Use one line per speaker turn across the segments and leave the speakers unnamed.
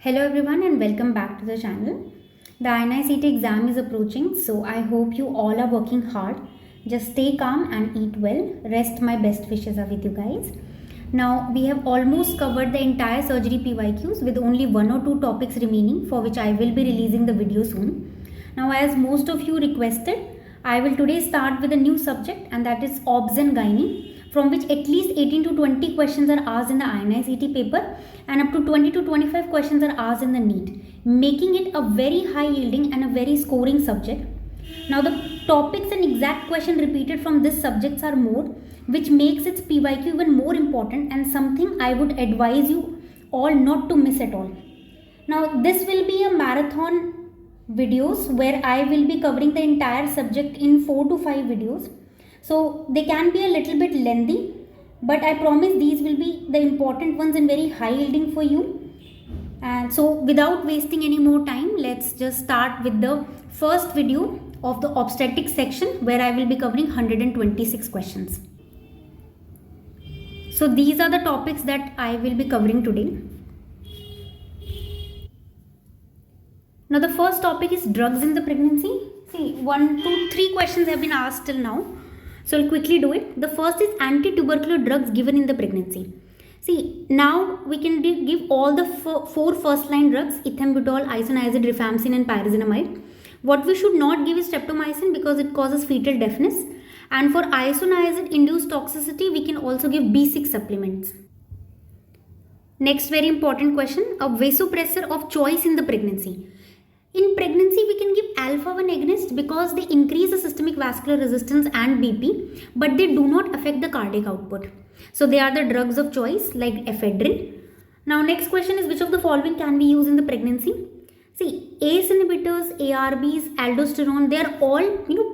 Hello everyone and welcome back to the channel. The INI-CET exam is approaching, so I hope you all are working hard. Just stay calm and eat well. Rest, my best wishes are with you guys. Now we have almost covered the entire surgery PYQs with only one or two topics remaining, for which I will be releasing the video soon. Now, as most of you requested, I will today start with a new subject, and that is obs and gynae, from which at least 18 to 20 questions are asked in the INI-CET paper and up to 20 to 25 questions are asked in the NEET, making it a very high yielding and a very scoring subject. Now the topics and exact question repeated from this subjects are more, which makes its PYQ even more important and something I would advise you all not to miss at all. Now this will be a marathon videos where I will be covering the entire subject in 4 to 5 videos. So they can be a little bit lengthy, but I promise these will be the important ones and very high yielding for you. And so without wasting any more time, let's just start with the first video of the obstetrics section, where I will be covering 126 questions. So these are the topics that I will be covering today. Now the first topic is drugs in the pregnancy. See, 1, 2, 3 questions have been asked till now. So I'll quickly do it. The first is anti-tubercular drugs given in the pregnancy. See, now we can give all the four first-line drugs: ethambutol, isoniazid, rifampicin and pyrazinamide. What we should not give is streptomycin because it causes fetal deafness. And for isoniazid-induced toxicity, we can also give B6 supplements. Next very important question, a vasopressor of choice in the pregnancy. In pregnancy, we can give alpha-1 agonist because they increase the systemic vascular resistance and BP, but they do not affect the cardiac output. So they are the drugs of choice like ephedrine. Now next question is, which of the following can be used in the pregnancy? See, ACE inhibitors, ARBs, aldosterone, they are all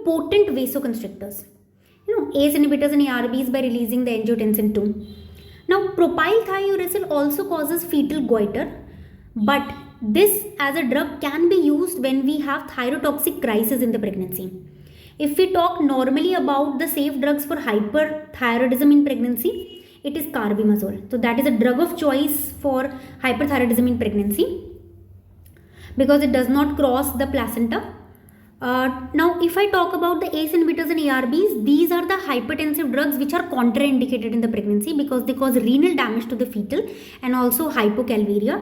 potent vasoconstrictors. ACE inhibitors and ARBs by releasing the angiotensin 2. Now propylthiouracil also causes fetal goiter, but this as a drug can be used when we have thyrotoxic crisis in the pregnancy. If we talk normally about the safe drugs for hyperthyroidism in pregnancy, it is carbimazole. So that is a drug of choice for hyperthyroidism in pregnancy because it does not cross the placenta. Now if I talk about the ACE inhibitors and ARBs, these are the hypertensive drugs which are contraindicated in the pregnancy because they cause renal damage to the fetal and also hypocalvaria.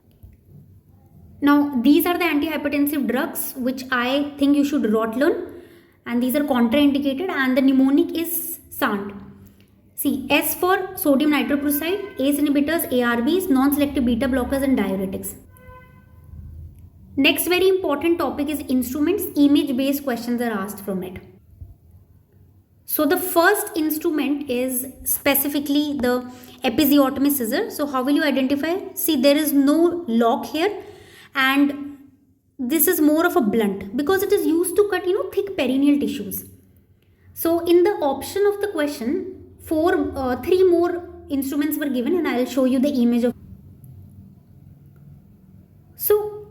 Now these are the antihypertensive drugs which I think you should rot learn, and these are contraindicated, and the mnemonic is SANT. See, S for sodium nitroprusside, ACE inhibitors, ARBs, non-selective beta blockers and diuretics. Next very important topic is instruments. Image based questions are asked from it. So the first instrument is specifically the episiotomy scissor. So how will you identify? See, there is no lock here, and this is more of a blunt because it is used to cut thick perineal tissues. So in the option of the question, 3 more instruments were given, and I will show you the image of. So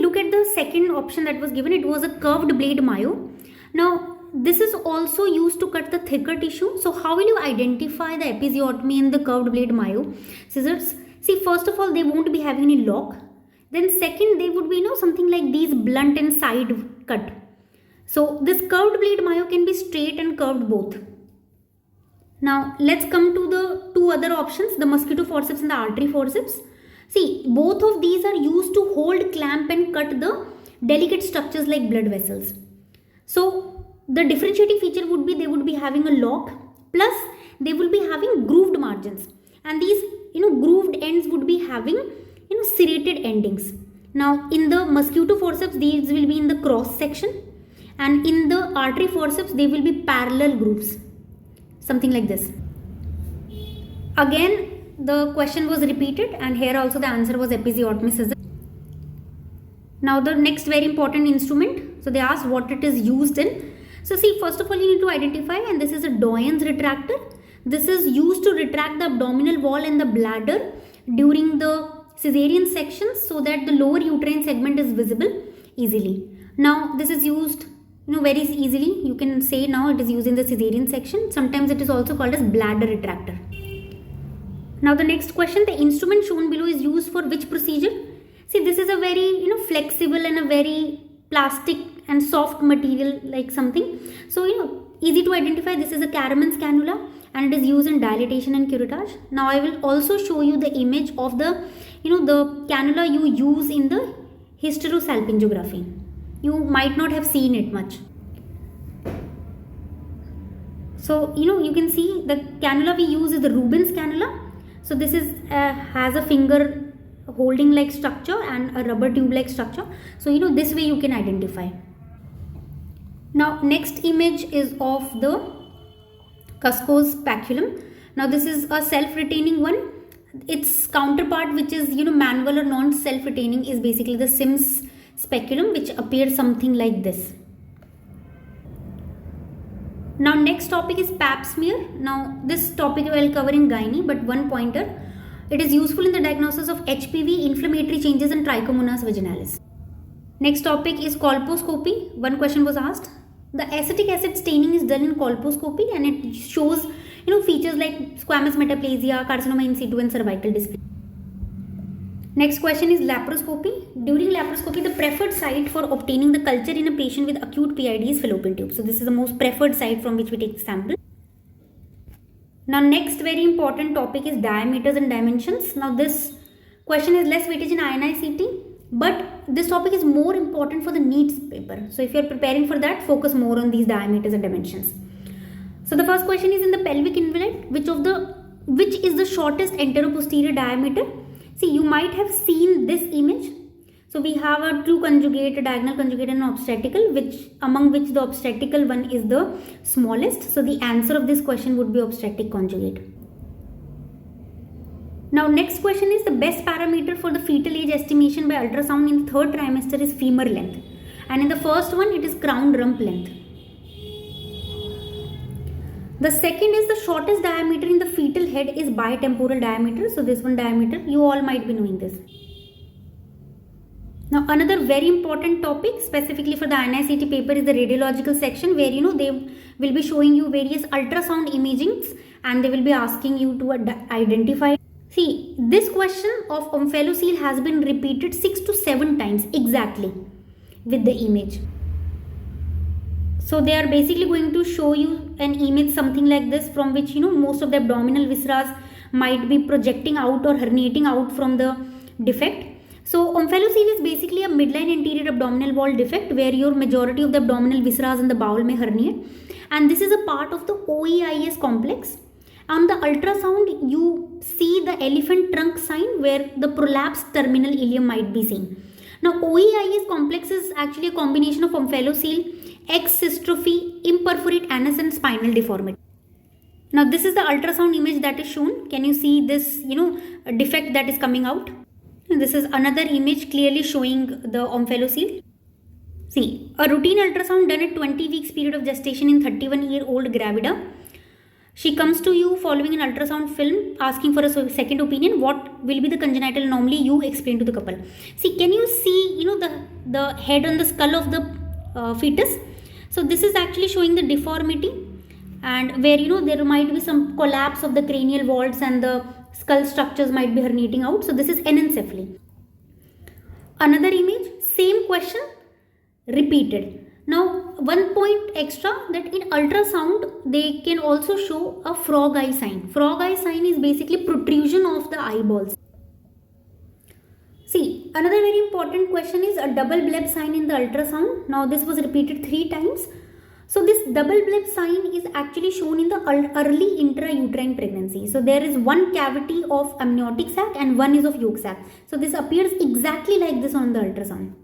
look at the second option that was given. It was a curved blade myo. Now this is also used to cut the thicker tissue. So how will you identify the episiotomy and the curved blade myo scissors? See, first of all, they won't be having any lock. Then second, they would be something like these blunt and side cut. So this curved blade myo can be straight and curved both. Now let's come to the two other options, the mosquito forceps and the artery forceps. See, both of these are used to hold, clamp and cut the delicate structures like blood vessels. So the differentiating feature would be they would be having a lock, plus they will be having grooved margins, and these grooved ends would be having serrated endings. Now in the mosquito forceps, these will be in the cross section, and in the artery forceps they will be parallel grooves, something like this. Again the question was repeated, and here also the answer was episiotomy scissor. Now the next very important instrument, so they asked what it is used in. So see, first of all you need to identify, and this is a Doyen's retractor. This is used to retract the abdominal wall and the bladder during the cesarean sections so that the lower uterine segment is visible easily. Now this is used very easily. You can say now it is used in the cesarean section. Sometimes it is also called as bladder retractor. Now the next question, the instrument shown below is used for which procedure? See, this is a very, flexible and a very plastic and soft material like something. So, easy to identify. This is a Karaman's cannula and it is used in dilatation and curettage. Now I will also show you the image of the, the cannula you use in the hysterosalpingography. You might not have seen it much. So, you can see the cannula we use is the Rubens cannula. So this is has a finger holding like structure and a rubber tube like structure. So, this way you can identify. Now next image is of the Cusco's speculum. Now this is a self-retaining one. Its counterpart, which is, manual or non-self-retaining, is basically the Sims speculum, which appears something like this. Now next topic is pap smear. Now this topic I will cover in gynae, but one pointer. It is useful in the diagnosis of HPV, inflammatory changes in Trichomonas vaginalis. Next topic is colposcopy. One question was asked. The acetic acid staining is done in colposcopy and it shows, features like squamous metaplasia, carcinoma in situ and cervical dysplasia. Next question is laparoscopy. During laparoscopy, the preferred site for obtaining the culture in a patient with acute PID is fallopian tube. So this is the most preferred site from which we take the sample. Now next very important topic is diameters and dimensions. Now this question is less weightage in INI-CT, but this topic is more important for the NEET's paper. So if you are preparing for that, focus more on these diameters and dimensions. So the first question is in the pelvic invalid, which is the shortest anteroposterior diameter? See, you might have seen this image. So we have a true conjugate, a diagonal conjugate and an obstetrical, among which the obstetrical one is the smallest. So the answer of this question would be obstetric conjugate. Now next question is the best parameter for the fetal age estimation by ultrasound in the third trimester is femur length. And in the first one it is crown rump length. The second is the shortest diameter in the fetal head is bitemporal diameter. So this one diameter, you all might be knowing this. Now another very important topic specifically for the INI-CT paper is the radiological section, where they will be showing you various ultrasound imagings and they will be asking you to identify. See, this question of omphalocele has been repeated 6 to 7 times exactly with the image. So they are basically going to show you an image something like this, from which most of the abdominal viscera might be projecting out or herniating out from the defect. So omphalocele is basically a midline anterior abdominal wall defect where your majority of the abdominal viscera in the bowel may herniate, and this is a part of the OEIS complex. On the ultrasound you see the elephant trunk sign where the prolapsed terminal ileum might be seen. Now OEIS complex is actually a combination of omphalocele, exstrophy, imperforate anus and spinal deformity. Now this is the ultrasound image that is shown. Can you see this defect that is coming out? And this is another image clearly showing the omphalocele. See, a routine ultrasound done at 20 weeks period of gestation in 31-year-old gravida. She comes to you following an ultrasound film asking for a second opinion. What will be the congenital anomaly? You explain to the couple. See, can you see the head on the skull of the fetus? So this is actually showing the deformity, and where there might be some collapse of the cranial vaults and the skull structures might be herniating out. So this is anencephaly. Another image, same question repeated. Now one point extra, that in ultrasound they can also show a frog eye sign. Frog eye sign is basically protrusion of the eyeballs. See, another very important question is a double bleb sign in the ultrasound. Now this was repeated 3 times. So this double bleb sign is actually shown in the early intrauterine pregnancy. So there is one cavity of amniotic sac and one is of yolk sac. So this appears exactly like this on the ultrasound.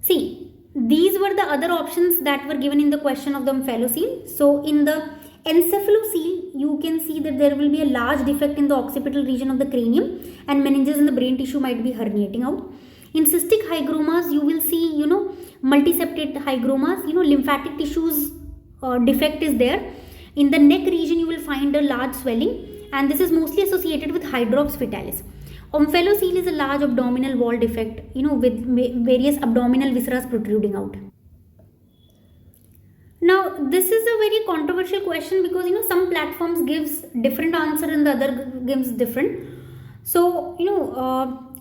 See, these were the other options that were given in the question of the omphalocele. So in the encephalocele, you can see that there will be a large defect in the occipital region of the cranium and meninges in the brain tissue might be herniating out. In cystic hygromas, you will see, multiseptate hygromas, lymphatic tissues defect is there. In the neck region, you will find a large swelling, and this is mostly associated with hydrops fetalis. Omphalocele is a large abdominal wall defect, with various abdominal viscera protruding out. Now, this is a very controversial question because, some platforms gives different answer and the other gives different. So,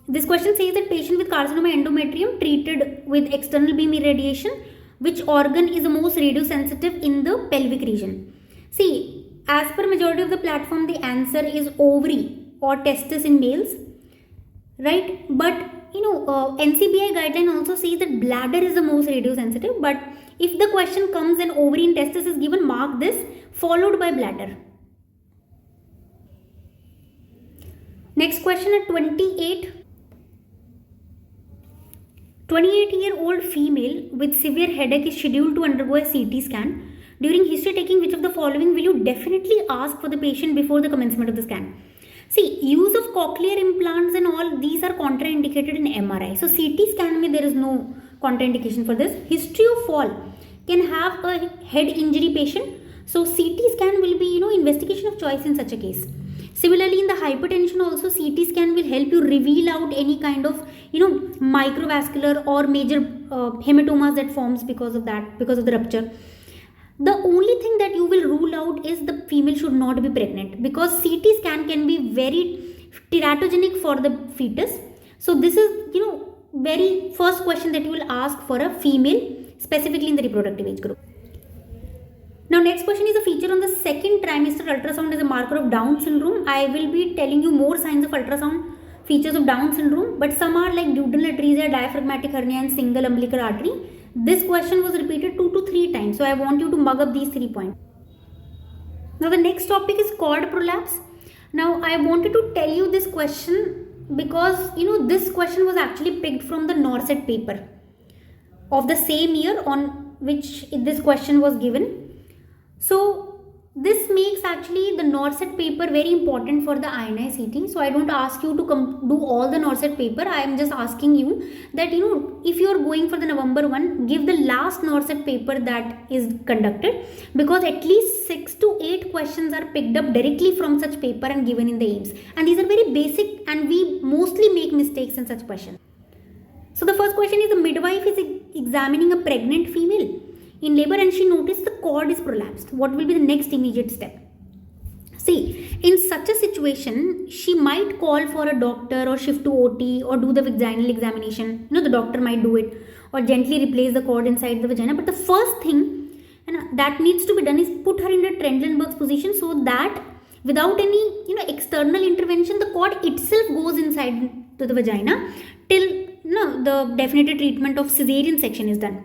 This question says that patient with carcinoma endometrium treated with external beam irradiation, which organ is the most radiosensitive in the pelvic region? See, as per majority of the platform, the answer is ovary or testis in males, right? But NCBI guideline also says that bladder is the most radiosensitive. But if the question comes and ovary and testis is given, mark this followed by bladder. Next question at 28-year-old female with severe headache is scheduled to undergo a CT scan. During history taking, which of the following will you definitely ask for the patient before the commencement of the scan? See, use of cochlear implants and all these are contraindicated in MRI. So CT scan there is no contraindication for this. History of fall can have a head injury patient. So CT scan will be investigation of choice in such a case. Similarly, in the hypertension also, CT scan will help you reveal out any kind of microvascular or major hematomas that forms because of the rupture. The only thing that you will rule out is the female should not be pregnant, because CT scan can be very teratogenic for the fetus. So this is very first question that you will ask for a female, specifically in the reproductive age group. Now next question is a feature on the second trimester ultrasound as a marker of Down syndrome. I will be telling you more signs of ultrasound features of Down syndrome, but some are like duodenal atresia, diaphragmatic hernia and single umbilical artery. This question was repeated 2 to 3 times, so I want you to mug up these 3 points. Now the next topic is cord prolapse. Now I wanted to tell you this question because this question was actually picked from the NORCET paper of the same year on which this question was given. So this makes actually the NORCET paper very important for the INI CT. So I don't ask you to do all the NORCET paper. I am just asking you that if you are going for the November one, give the last NORCET paper that is conducted, because at least 6 to 8 questions are picked up directly from such paper and given in the AIIMS. And these are very basic and we mostly make mistakes in such questions. So the first question is, the midwife is examining a pregnant female in labor and she noticed the cord is prolapsed. What will be the next immediate step? See, in such a situation, she might call for a doctor or shift to OT or do the vaginal examination. The doctor might do it or gently replace the cord inside the vagina. But the first thing that needs to be done is put her in the Trendelenburg's position, so that without any external intervention, the cord itself goes inside to the vagina till the definitive treatment of cesarean section is done.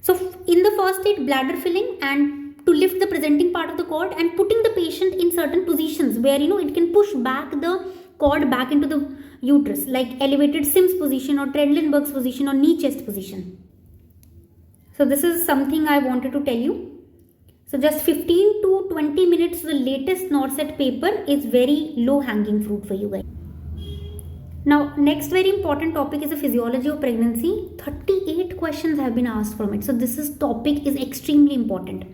So in the first state, bladder filling and to lift the presenting part of the cord and putting the patient in certain positions where it can push back the cord back into the uterus, like elevated Sims position or Trendelenburg's position or knee chest position. So this is something I wanted to tell you. So just 15 to 20 minutes to the latest NORCET paper is very low hanging fruit for you guys. Now, next very important topic is the physiology of pregnancy. 38 questions have been asked from it. So this topic is extremely important.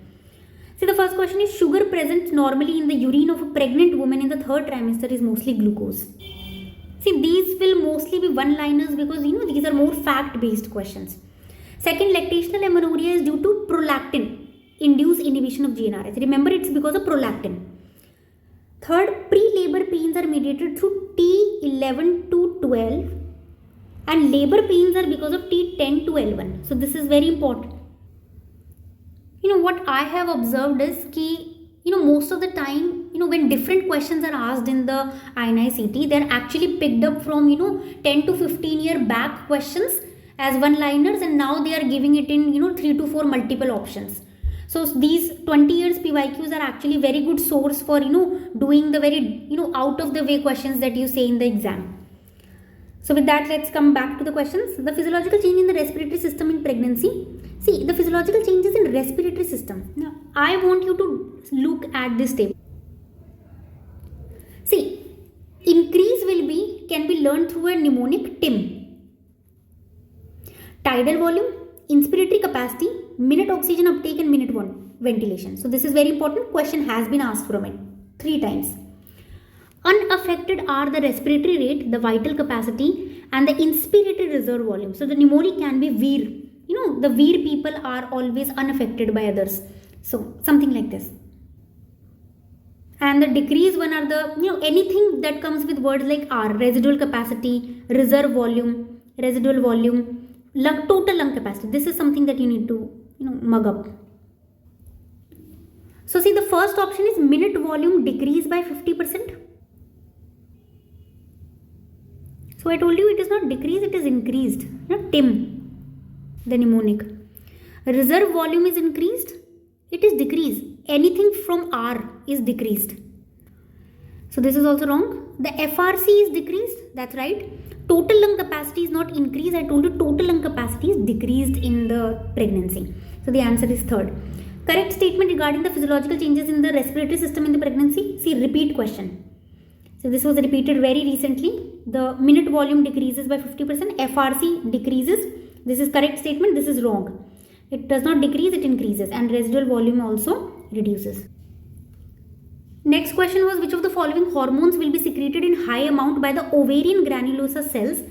See, the first question is, sugar present normally in the urine of a pregnant woman in the 3rd trimester is mostly glucose. See, these will mostly be one-liners because these are more fact-based questions. Second, lactational amenorrhea is due to prolactin induced inhibition of GnRH. Remember, it's because of prolactin. Third, pre-labor pains are mediated through T11 to 12 and labor pains are because of T10 to L1. So this is very important. What I have observed is most of the time, when different questions are asked in the INI CT, they are actually picked up from 10 to 15 year back questions as one-liners, and now they are giving it in 3 to 4 multiple options. So these 20 years PYQs are actually very good source for doing the very out of the way questions that you say in the exam. So with that, let's come back to the questions. The physiological change in the respiratory system in pregnancy. See, the physiological changes in respiratory system. Now, I want you to look at this table. See, increase can be learned through a mnemonic TIM. Tidal volume, inspiratory capacity, minute oxygen uptake and minute ventilation. So this is very important. Question has been asked from it 3 times. Unaffected are the respiratory rate, the vital capacity and the inspiratory reserve volume. So the mnemonic can be VEER. The VEER people are always unaffected by others. So something like this. And the decreased one are the, anything that comes with words like R, residual capacity, reserve volume, residual volume, total lung capacity. This is something that you need to, mug up. So see, the first option is minute volume decreased by 50%. So I told you it is not decreased, it is increased. TIM, the mnemonic. Reserve volume is increased, it is decreased. Anything from R is decreased. So this is also wrong. The FRC is decreased, that's right. Total lung capacity is not increased. I told you total lung capacity is decreased in the pregnancy. So the answer is third. Correct statement regarding the physiological changes in the respiratory system in the pregnancy. See, repeat question. So this was repeated very recently. The minute volume decreases by 50%. FRC decreases. This is correct statement. This is wrong. It does not decrease, it increases. And residual volume also reduces. Next question was, which of the following hormones will be secreted in high amount by the ovarian granulosa cells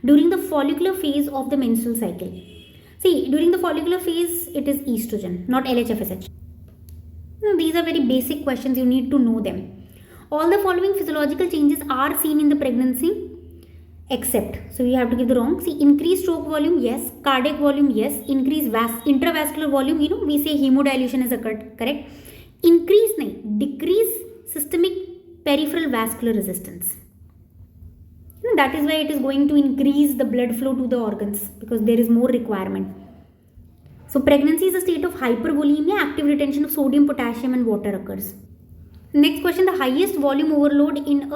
during the follicular phase of the menstrual cycle? See, during the follicular phase, it is estrogen, not LHFSH. Now, these are very basic questions. You need to know them. All the following physiological changes are seen in the pregnancy except. So, you have to give the wrong. See, increased stroke volume, yes. Cardiac volume, yes. Increased intravascular volume, we say hemodilution has occurred, correct? Increase, decrease systemic peripheral vascular resistance. That is why it is going to increase the blood flow to the organs because there is more requirement. So pregnancy is a state of hypervolemia, active retention of sodium, potassium and water occurs. Next question, the highest volume overload in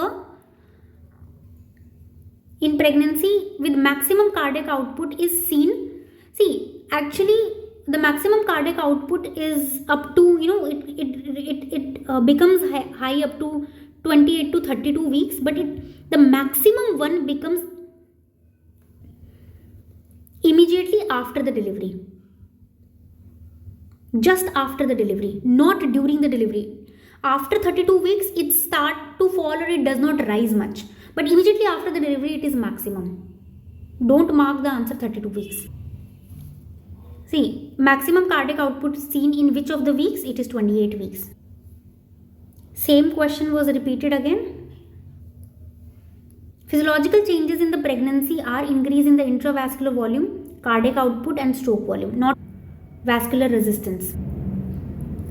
pregnancy with maximum cardiac output is seen. See, actually the maximum cardiac output is up to, it becomes high up to 28 to 32 weeks, but the maximum one becomes immediately after the delivery. Just after the delivery, not during the delivery. After 32 weeks, it starts to fall or it does not rise much. But immediately after the delivery, it is maximum. Don't mark the answer 32 weeks. See, maximum cardiac output seen in which of the weeks? It is 28 weeks. Same question was repeated again. Physiological changes in the pregnancy are increase in the intravascular volume, cardiac output and stroke volume, not vascular resistance.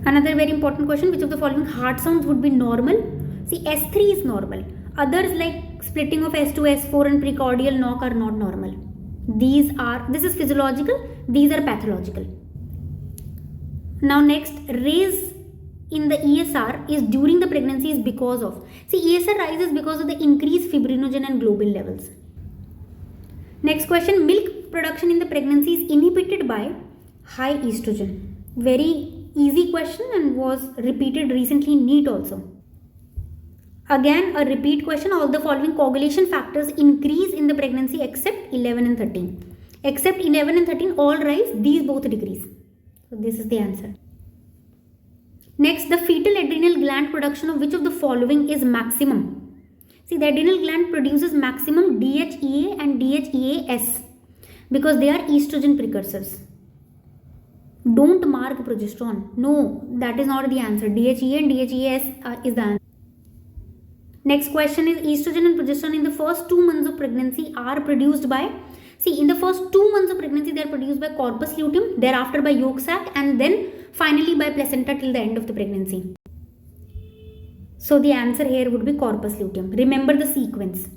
Another very important question, which of the following heart sounds would be normal? See, S3 is normal. Others like splitting of S2, S4 and precordial knock are not normal. This is physiological, these are pathological. Now next, raise in the ESR is during the pregnancy is because of. See, ESR rises because of the increased fibrinogen and globin levels. Next question, milk production in the pregnancy is inhibited by high estrogen. Very easy question and was repeated recently in NEET also. Again, a repeat question, all the following coagulation factors increase in the pregnancy except 11 and 13. Except 11 and 13 all rise, these both decrease. So this is the answer. Next, the fetal adrenal gland production of which of the following is maximum? See, the adrenal gland produces maximum DHEA and DHEAS because they are estrogen precursors. Don't mark progesterone. No, that is not the answer. DHEA and DHEAS is the answer. Next question is, estrogen and progesterone in the first 2 months of pregnancy are produced by, see, in the first 2 months of pregnancy they are produced by corpus luteum, thereafter by yolk sac and then finally by placenta till the end of the pregnancy. So the answer here would be corpus luteum. Remember the sequence.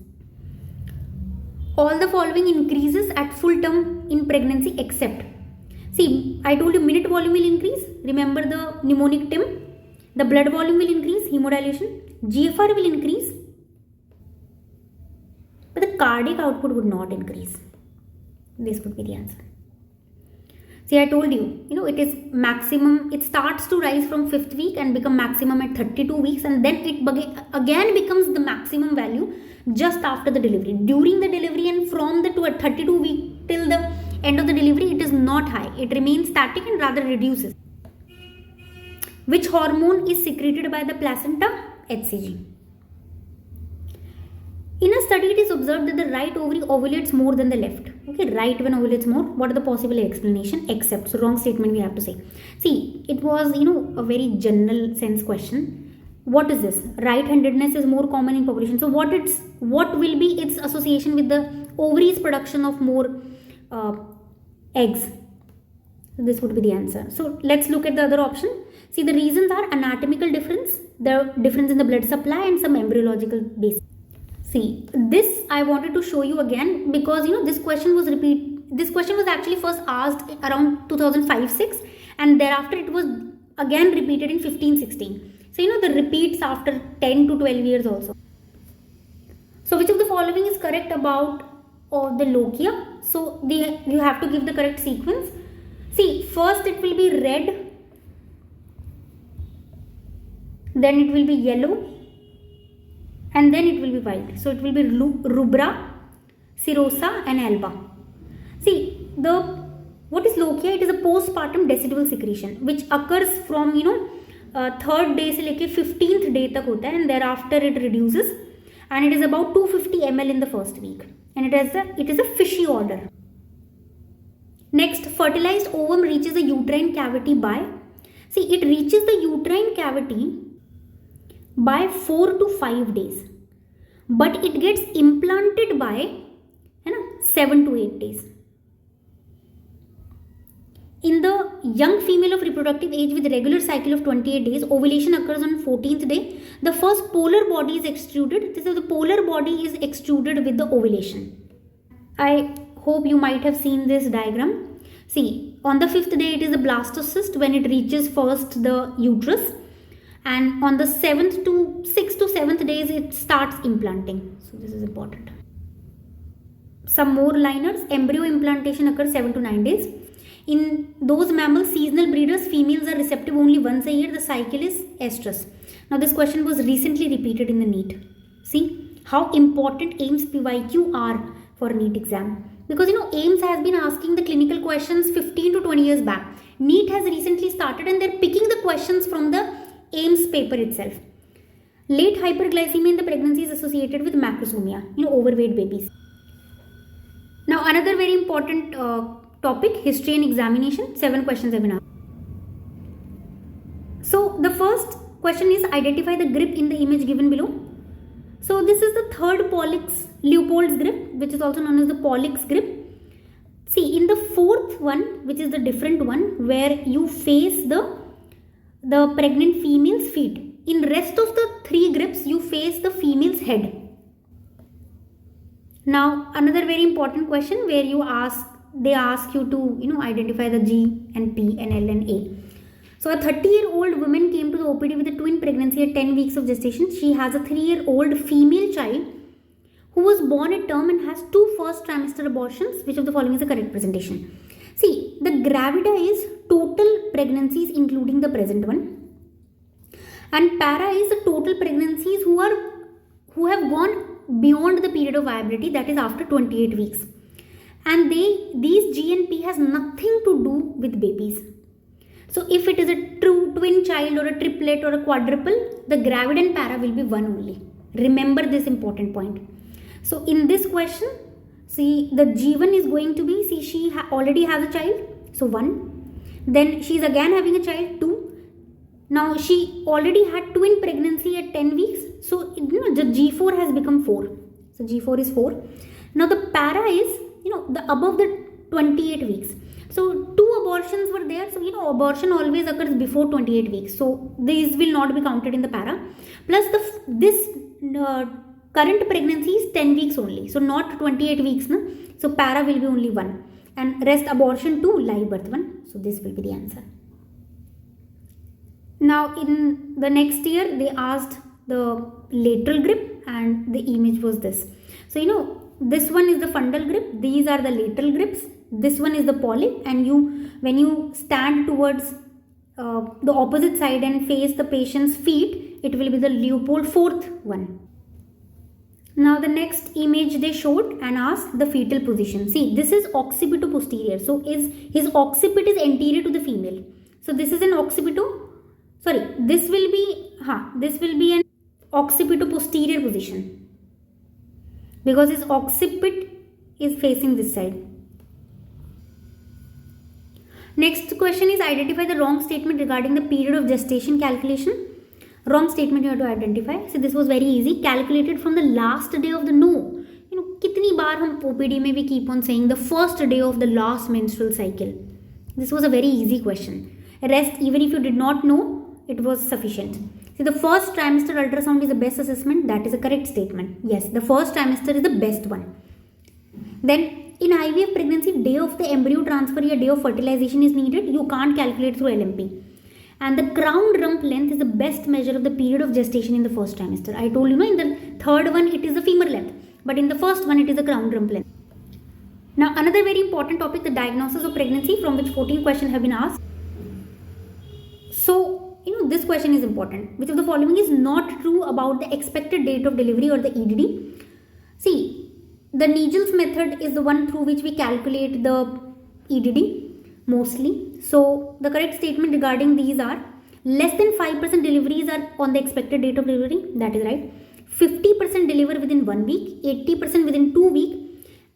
All the following increases at full term in pregnancy except, see, I told you minute volume will increase. Remember the mnemonic TIM. The blood volume will increase, hemodilution. GFR will increase, but the cardiac output would not increase. This would be the answer. See, I told you, it is maximum, it starts to rise from 5th week and become maximum at 32 weeks and then it again becomes the maximum value just after the delivery. During the delivery and from the 32 week till the end of the delivery, it is not high. It remains static and rather reduces. Which hormone is secreted by the placenta? HCG. In a study, it is observed that the right ovary ovulates more than the left. Okay, right one ovulates more. What are the possible explanation? Except, so wrong statement we have to say. See, it was, a very general sense question. what is this? Right-handedness is more common in population. So what will be its association with the ovaries production of more eggs? This would be the answer. So let's look at the other option. See, the reasons are anatomical difference, the difference in the blood supply, and some embryological basis. See, this I wanted to show you again because this question was actually first asked around 2005-6, and thereafter it was again repeated in 15-16. So the repeats after 10 to 12 years also. So which of the following is correct about the lochia? So you have to give the correct sequence. See, first it will be red, then it will be yellow, and then it will be white. So it will be rubra, serosa, and alba. See, what is lochia? It is a postpartum decidual secretion which occurs from third day से लेके 15th day तक होता है, and thereafter it reduces, and it is about 250 ml in the first week, and it is a fishy odor. Next, fertilized ovum reaches the uterine cavity it reaches the uterine cavity by 4 to 5 days, but it gets implanted by 7 to 8 days. In the young female of reproductive age with regular cycle of 28 days, ovulation occurs on 14th day. The first polar body is extruded. This is the polar body is extruded with the ovulation. I hope you might have seen this diagram. See, on the 5th day it is a blastocyst when it reaches first the uterus, and on the 6th to 7th days it starts implanting. So this is important. Some more liners. Embryo implantation occurs 7 to 9 days. In those mammals, seasonal breeders, females are receptive only once a year. The cycle is estrus. Now this question was recently repeated in the NEET. See how important AIIMS PYQ are for NEET exam. Because AIIMS has been asking the clinical questions 15 to 20 years back. NEET has recently started and they're picking the questions from the AIIMS paper itself. Late hyperglycemia in the pregnancy is associated with macrosomia, overweight babies. Now another very important topic, history and examination. 7 questions have been asked. So the first question is identify the grip in the image given below. So this is the third Leopold's grip, which is also known as the Pollock's grip. See, in the fourth one, which is the different one, where you face the pregnant female's feet. In rest of the 3 grips, you face the female's head. Now another very important question where they ask you to identify the G and P and L and A. So a 30-year-old woman came to the OPD with a twin pregnancy at 10 weeks of gestation. She has a 3-year-old female child who was born at term and has 2 first trimester abortions. Which of the following is the correct presentation? See, the gravida is total pregnancies including the present one, and para is the total pregnancies who have gone beyond the period of viability, that is after 28 weeks. And these G and P has nothing to do with babies. So if it is a true twin child or a triplet or a quadruple, the gravid and para will be 1 only. Remember this important point. So in this question, see, the G1 is going to be, see, she already has a child, so 1. Then she is again having a child, 2. Now she already had twin pregnancy at 10 weeks, so the G4 has become 4. So G4 is 4. Now the para is the above the 28 weeks. So 2 abortions were there. So abortion always occurs before 28 weeks. So these will not be counted in the para. Plus this current pregnancy is 10 weeks only. So not 28 weeks. No? So para will be only 1. And rest abortion 2, live birth 1. So this will be the answer. Now in the next year they asked the lateral grip and the image was this. So this one is the fundal grip, these are the lateral grips, this one is the polyp, and when you stand towards the opposite side and face the patient's feet, it will be the Leopold 4th one. Now the next image they showed and asked the fetal position. See, this is occipito posterior, so his occipit is anterior to the female. So this is an occipito, sorry, this will be an occipito posterior position, because his occiput is facing this side. Next question is identify the wrong statement regarding the period of gestation calculation. Wrong statement you have to identify. So this was very easy. Calculated from the last day of the no. You know, कितनी बार हम OPD में भी keep on saying the first day of the last menstrual cycle. This was a very easy question. Rest, even if you did not know, it was sufficient. See, the first trimester ultrasound is the best assessment. That is a correct statement. Yes, the first trimester is the best one. Then in IVF pregnancy, day of the embryo transfer or day of fertilization is needed. You can't calculate through LMP. And the crown rump length is the best measure of the period of gestation in the first trimester. I told you, no, in the third one it is the femur length, but in the first one it is the crown rump length. Now another very important topic, the diagnosis of pregnancy, from which 14 questions have been asked. So, you know, this question is important. Which of the following is not true about the expected date of delivery or the EDD? See, the Nigel's method is the one through which we calculate the EDD mostly. So, the correct statement regarding these are less than 5% deliveries are on the expected date of delivery. That is right. 50% deliver within 1 week, 80% within 2 weeks,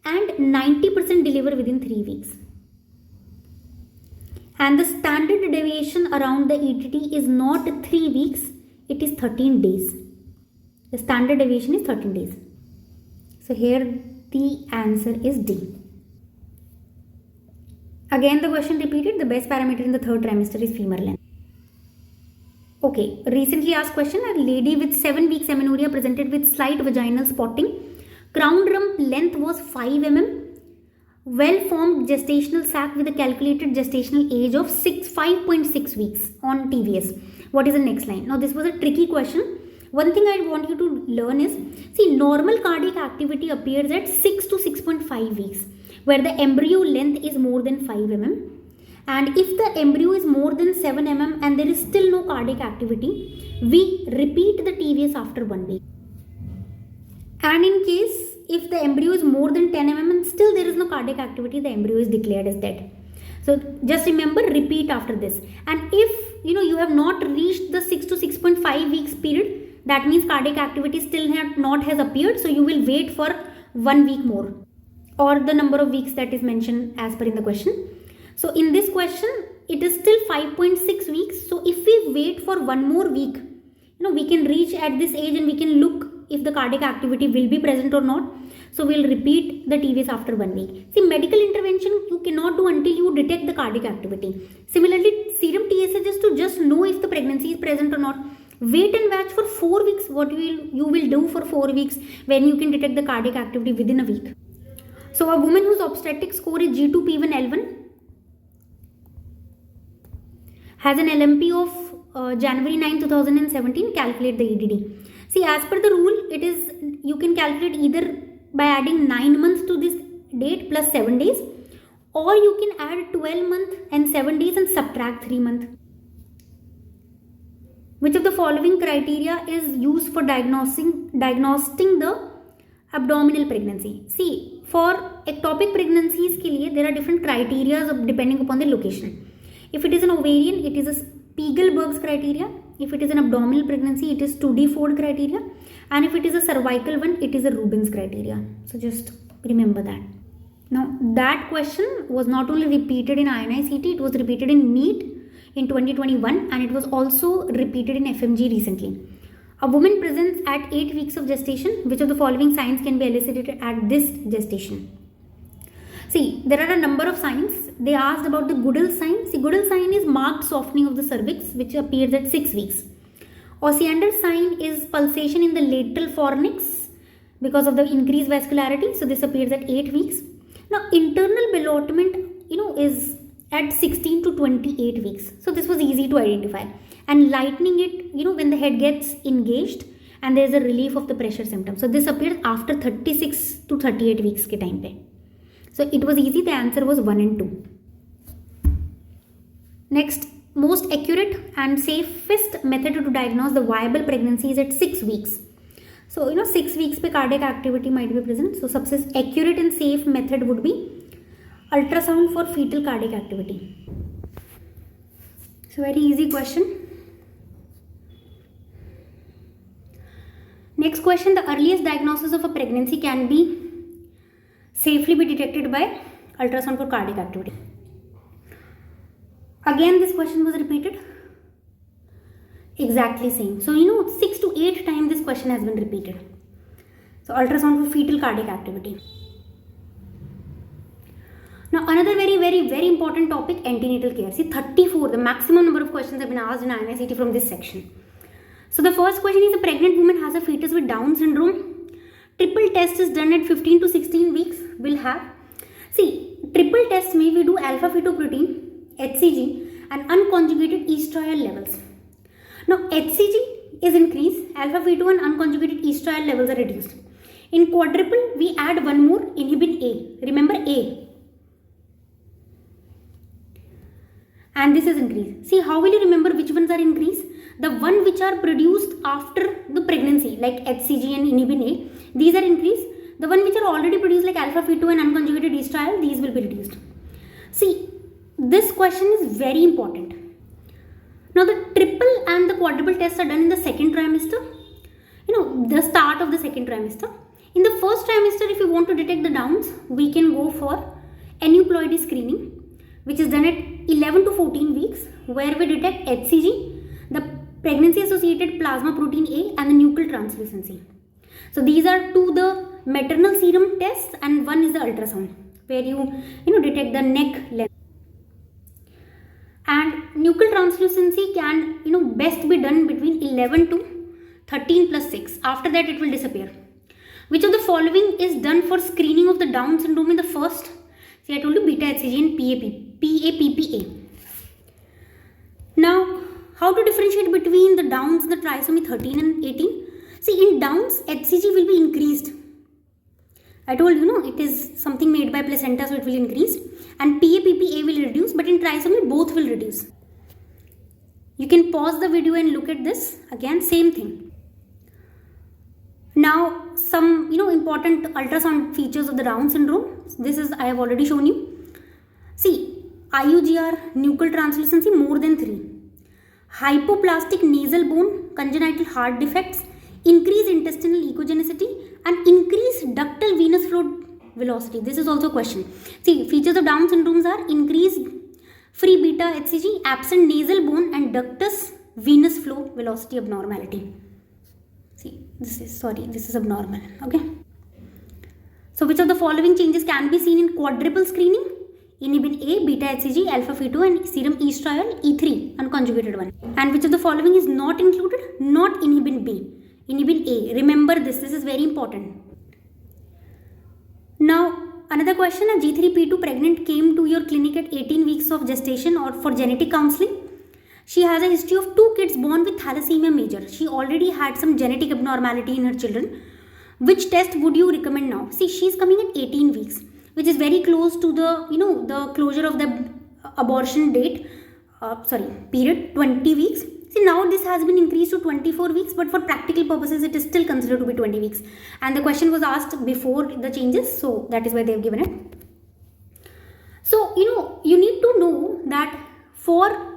and 90% deliver within 3 weeks. And the standard deviation around the EDD is not 3 weeks, it is 13 days. The standard deviation is 13 days. So here the answer is D. Again the question repeated, the best parameter in the third trimester is femur length. Okay, recently asked question, a lady with 7 weeks amenorrhea presented with slight vaginal spotting. Crown rump length was 5 mm. Well-formed gestational sac with a calculated gestational age of 5.6 weeks on TVS. What is the next line? Now this was a tricky question. One thing I want you to learn is, see, normal cardiac activity appears at 6 to 6.5 weeks, where the embryo length is more than 5 mm. And if the embryo is more than 7 mm and there is still no cardiac activity, we repeat the TVS after 1 week. And in case if the embryo is more than 10 mm and still there is no cardiac activity, the embryo is declared as dead. So just remember, repeat after this. And if you have not reached the 6 to 6.5 weeks period, that means cardiac activity still not has appeared. So you will wait for 1 week more, or the number of weeks that is mentioned as per in the question. So in this question, it is still 5.6 weeks. So if we wait for 1 more week, we can reach at this age and we can look if the cardiac activity will be present or not. So we'll repeat the TVS after 1 week. See, medical intervention you cannot do until you detect the cardiac activity. Similarly, serum TSH is to just know if the pregnancy is present or not. Wait and watch for 4 weeks. What you will do for 4 weeks when you can detect the cardiac activity within a week. So a woman whose obstetric score is G2P1L1 has an LMP of January 9, 2017. Calculate the EDD. See, as per the rule, it is you can calculate either by adding 9 months to this date plus 7 days, or you can add 12 months and 7 days and subtract 3 months. Which of the following criteria is used for diagnosing the abdominal pregnancy? See, for ectopic pregnancies ke liye, there are different criteria depending upon the location. If it is an ovarian, it is a Spiegelberg's criteria. If it is an abdominal pregnancy, it is 2D Ford criteria. And if it is a cervical one, it is a Rubin's criteria. So just remember that. Now that question was not only repeated in INI-CT, it was repeated in NEET in 2021, and it was also repeated in FMG recently. A woman presents at 8 weeks of gestation. Which of the following signs can be elicited at this gestation? See, there are a number of signs. They asked about the Goodell sign. See, Goodell sign is marked softening of the cervix, which appears at 6 weeks. Osiander sign is pulsation in the lateral fornix because of the increased vascularity. So this appears at 8 weeks. Now, internal ballottement, is at 16 to 28 weeks. So this was easy to identify. And lightening it, when the head gets engaged and there is a relief of the pressure symptom. So this appears after 36 to 38 weeks ke time pe. So it was easy. The answer was 1 and 2. Next, most accurate and safest method to diagnose the viable pregnancy is at 6 weeks. So 6 weeks pe cardiac activity might be present. So सबसे accurate and safe method would be ultrasound for fetal cardiac activity. So very easy question. Next question, the earliest diagnosis of a pregnancy can be safely be detected by ultrasound for cardiac activity. Again, this question was repeated. exactly same. So 6 to 8 times this question has been repeated. So ultrasound for fetal cardiac activity. Now another very, very, very important topic, antenatal care. See, 34, the maximum number of questions have been asked in INICET from this section. So the first question is, a pregnant woman has a fetus with Down syndrome. Triple test is done at 15 to 16 weeks. Will have. See, triple test may we do alpha fetoprotein, HCG and unconjugated estriol levels. Now HCG is increased, alpha feto and unconjugated estriol levels are reduced. In quadruple, we add one more, inhibin A. Remember A. And this is increased. See, how will you remember which ones are increased? The one which are produced after the pregnancy, like HCG and inhibin A, these are increased. The one which are already produced, like alpha feto and unconjugated estriol, these will be reduced. See, this question is very important. Now the triple and the quadruple tests are done in the second trimester. The start of the second trimester. In the first trimester, if you want to detect the Downs, we can go for aneuploidy screening, which is done at 11 to 14 weeks, where we detect HCG, the pregnancy associated plasma protein A and the nuchal translucency. So these are two the maternal serum tests and one is the ultrasound, where you detect the neck length. And nuchal translucency can best be done between 11 to 13 plus 6. After that it will disappear. Which of the following is done for screening of the Down syndrome in the first? See, I told you beta HCG and PAPPA. Now, how to differentiate between the Downs and the trisomy 13 and 18? See, in Downs, HCG will be increased. I told you, it is something made by placenta, so it will increase. And PAPPA will reduce, but in trisomy, both will reduce. You can pause the video and look at this. Again, same thing. Now, some important ultrasound features of the Down syndrome. This is, I have already shown you. See, IUGR, nuchal translucency more than 3. Hypoplastic nasal bone, congenital heart defects, increased intestinal echogenicity and increased ductal venous flow velocity. This is also a question. See, features of Down syndromes are increased free beta HCG, absent nasal bone and ductus venous flow velocity abnormality. See, this is abnormal. Okay. So which of the following changes can be seen in quadruple screening? Inhibin A, beta HCG, alpha feto and serum estriol E3, unconjugated one. And which of the following is not included? Not inhibin B. Inhibin A. Remember this is very important. Now, another question, a G3P2 pregnant came to your clinic at 18 weeks of gestation or for genetic counseling. She has a history of 2 kids born with thalassemia major. She already had some genetic abnormality in her children. Which test would you recommend now? See, she is coming at 18 weeks, which is very close to the, the closure of the abortion date, period, 20 weeks. See, now this has been increased to 24 weeks, but for practical purposes, it is still considered to be 20 weeks. And the question was asked before the changes, so that is why they have given it. So, you need to know that for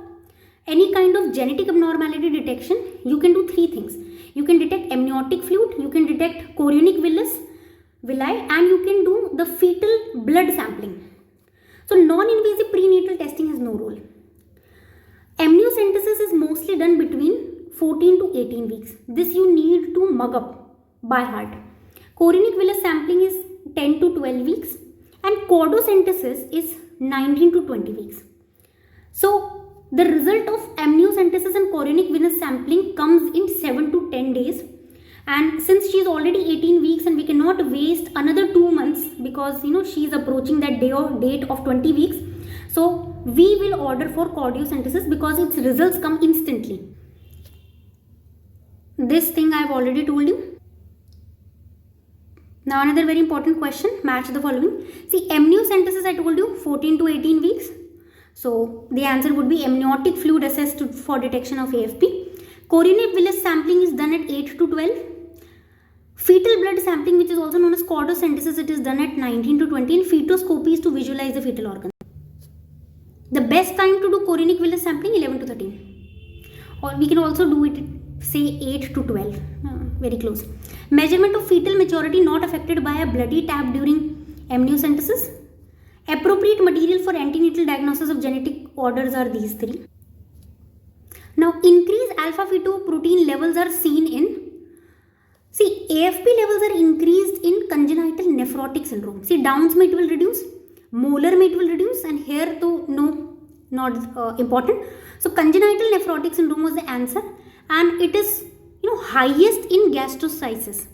any kind of genetic abnormality detection, you can do 3 things. You can detect amniotic fluid, you can detect chorionic villi, and you can do the fetal blood sampling. So, non-invasive prenatal testing has no role. Amniocentesis is mostly done between 14 to 18 weeks. This you need to mug up by heart. Chorionic villus sampling is 10 to 12 weeks and chordocentesis is 19 to 20 weeks. So the result of amniocentesis and chorionic villus sampling comes in 7 to 10 days. And since she is already 18 weeks and we cannot waste another 2 months because she is approaching that date of 20 weeks. So we will order for chordocentesis because its results come instantly. This thing I have already told you. Now another very important question, match the following. See, amniocentesis I told you 14 to 18 weeks. So the answer would be amniotic fluid assessed for detection of AFP. Chorionic villus sampling is done at 8 to 12. Fetal blood sampling, which is also known as chordocentesis, it is done at 19 to 20. And fetoscopy is to visualize the fetal organ. The best time to do chorionic villus sampling 11 to 13. Or we can also do it say 8 to 12. Very close. Measurement of fetal maturity not affected by a bloody tap during amniocentesis. Appropriate material for antenatal diagnosis of genetic orders are these 3. Now, increased alpha-fetoprotein levels are seen in, see, AFP levels are increased in congenital nephrotic syndrome. See, Down's mate will reduce, molar mate will reduce, and here to no, not important. So, congenital nephrotic syndrome was the answer, and it is highest in gastroschisis.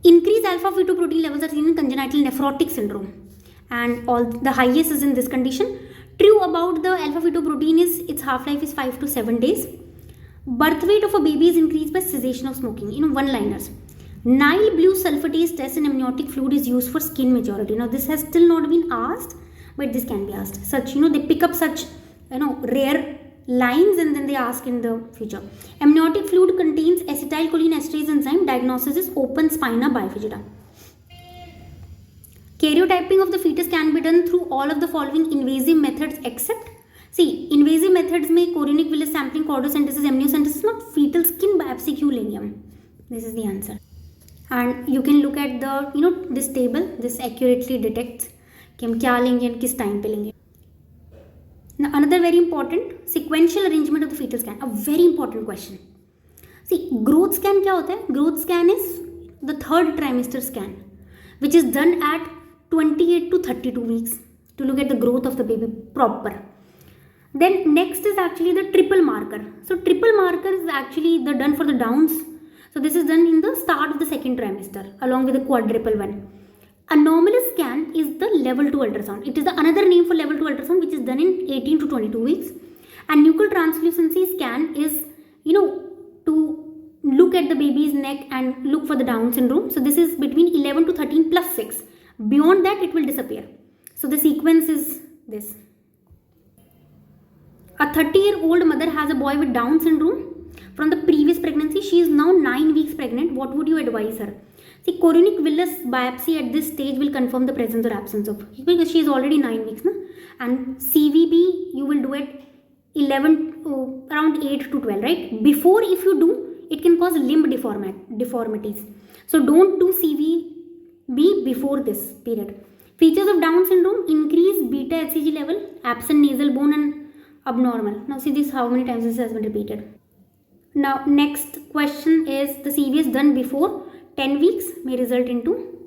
Increased alpha-fetoprotein levels are seen in congenital nephrotic syndrome, and all the highest is in this condition. True about the alpha-fetoprotein is its half-life is 5 to 7 days. Birth weight of a baby is increased by cessation of smoking. One-liners. Nile blue sulfatase test in amniotic fluid is used for skin maturity. Now, this has still not been asked, but this can be asked. Such, they pick up such, rare lines and then they ask in the future. Amniotic fluid contains acetylcholine esterase enzyme. Diagnosis is open spina bifida. Karyotyping of the fetus can be done through all of the following invasive methods except, see, invasive methods may chorionic villus sampling, chordosynthesis, amniocentesis, not fetal skin biopsy Q lenium. This is the answer. And you can look at the, this table. This accurately detects कि हम क्या लेंगे and किस time पे लेंगे. Now, another very important sequential arrangement of the fetal scan. A very important question. See, growth scan क्या होता है? Growth scan is the third trimester scan, which is done at 28 to 32 weeks to look at the growth of the baby proper. Then next is actually the triple marker. So triple marker is actually the done for the Downs. So this is done in the start of the second trimester along with the quadruple one. Anomalous scan is the level 2 ultrasound. It is the another name for level 2 ultrasound, which is done in 18 to 22 weeks. And nuchal translucency scan is, to look at the baby's neck and look for the Down syndrome. So this is between 11 to 13 plus 6. Beyond that, it will disappear. So the sequence is this. A 30-year-old mother has a boy with Down syndrome from the previous pregnancy. She is now 9 weeks pregnant. What would you advise her? See, chorionic villus biopsy at this stage will confirm the presence or absence of, because she is already 9 weeks. And CVB, you will do it around 8 to 12, right? Before, if you do, it can cause limb deformities. So don't do CVB before this period. Features of Down syndrome: increased beta HCG level, absent nasal bone, and abnormal. Now see this, how many times this has been repeated. Now next question is the CVS done before 10 weeks may result into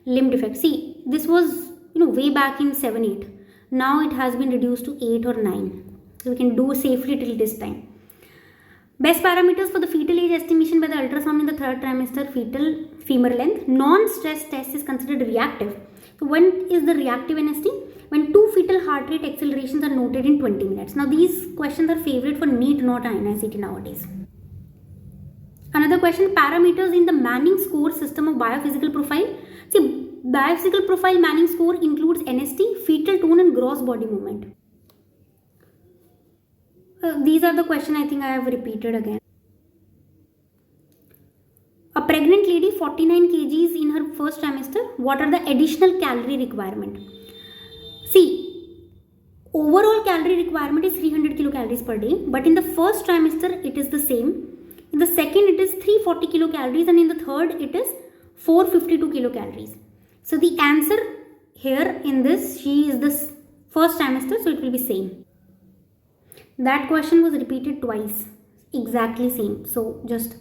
limb defect. See, this was way back in 7-8. Now it has been reduced to 8 or 9. So we can do safely till this time. Best parameters for the fetal age estimation by the ultrasound in the third trimester: fetal femur length. Non-stress test is considered reactive. So when is the reactive NST? When 2 fetal heart rate accelerations are noted in 20 minutes. Now these questions are favorite for NEET, not INICET nowadays. Another question: parameters in the Manning score system of biophysical profile. See, biophysical profile Manning score includes NST, fetal tone, and gross body movement. These are the questions I think I have repeated again. A pregnant lady, 49 kgs in her first trimester. What are the additional calorie requirement? See, overall calorie requirement is 300 kilocalories per day, but in the first trimester it is the same. In the second it is 340 kilocalories, and in the third it is 452 kilocalories. So the answer here in this, she is this first trimester, so it will be same. That question was repeated twice, exactly same. So just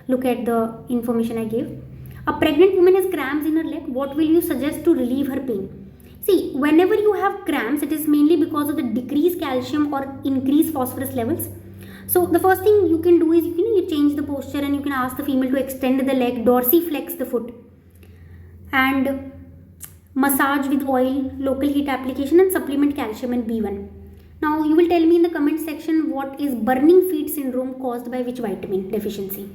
look at the information I gave. A pregnant woman has cramps in her leg. What will you suggest to relieve her pain? See, whenever you have cramps, it is mainly because of the decreased calcium or increased phosphorus levels. So the first thing you can do is you change the posture, and you can ask the female to extend the leg, dorsiflex the foot, and massage with oil, local heat application, and supplement calcium and B1. Now you will tell me in the comment section what is burning feet syndrome caused by which vitamin deficiency.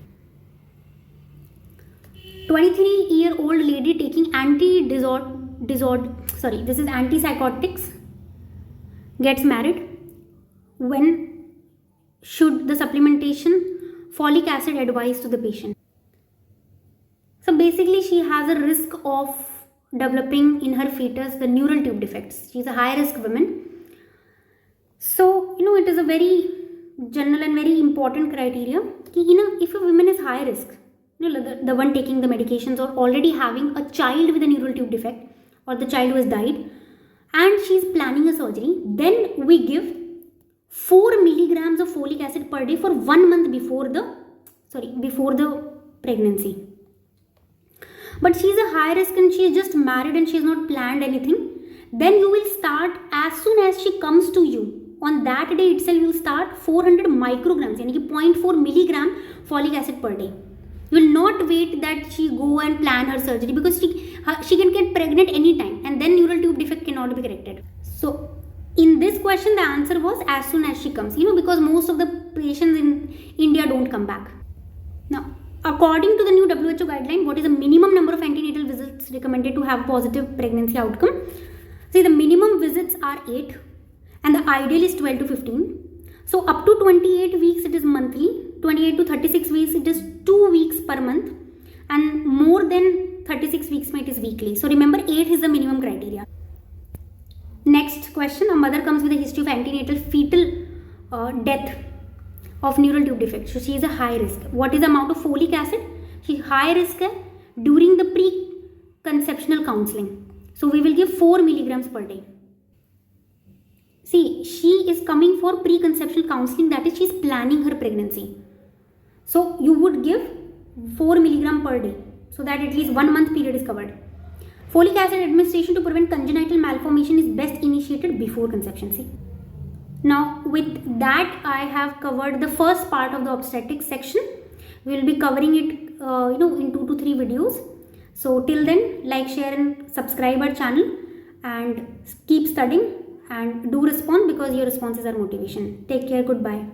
23-year-old lady taking antipsychotics gets married. When should the supplementation folic acid advised to the patient? So basically she has a risk of developing in her fetus the neural tube defects. She is a high risk woman. So it is a very general and very important criteria. If a woman is high risk, the one taking the medications or already having a child with a neural tube defect, or the child who has died, and she is planning a surgery, then we give 4 milligrams of folic acid per day for 1 month before the pregnancy. But she is a high risk and she is just married and she has not planned anything. Then you will start as soon as she comes to you. On that day itself, you will start 400 micrograms, यानी कि 0.4 milligram folic acid per day. You will not wait that she go and plan her surgery, because she can get pregnant anytime and then neural tube defect cannot be corrected. So in this question, the answer was as soon as she comes, because most of the patients in India don't come back. Now, according to the new WHO guideline, what is the minimum number of antenatal visits recommended to have positive pregnancy outcome? See, the minimum visits are 8 and the ideal is 12 to 15. So up to 28 weeks it is monthly, 28 to 36 weeks it is 2 weeks per month, and more than 36 weeks it is weekly. So remember, 8 is the minimum criteria. Next question, a mother comes with a history of antenatal fetal death of neural tube defect. So she is a high risk. What is the amount of folic acid? She is high risk during the pre-conceptional counseling. So we will give 4 milligrams per day. See, she is coming for pre-conceptional counseling, that is, she is planning her pregnancy. So you would give 4 milligram per day, so that at least 1 month period is covered. Folic acid administration to prevent congenital malformation is best initiated before conception. See. Now with that, I have covered the first part of the obstetrics section. We will be covering it in 2 to 3 videos. So till then, like, share and subscribe our channel and keep studying and do respond, because your responses are motivation. Take care. Goodbye.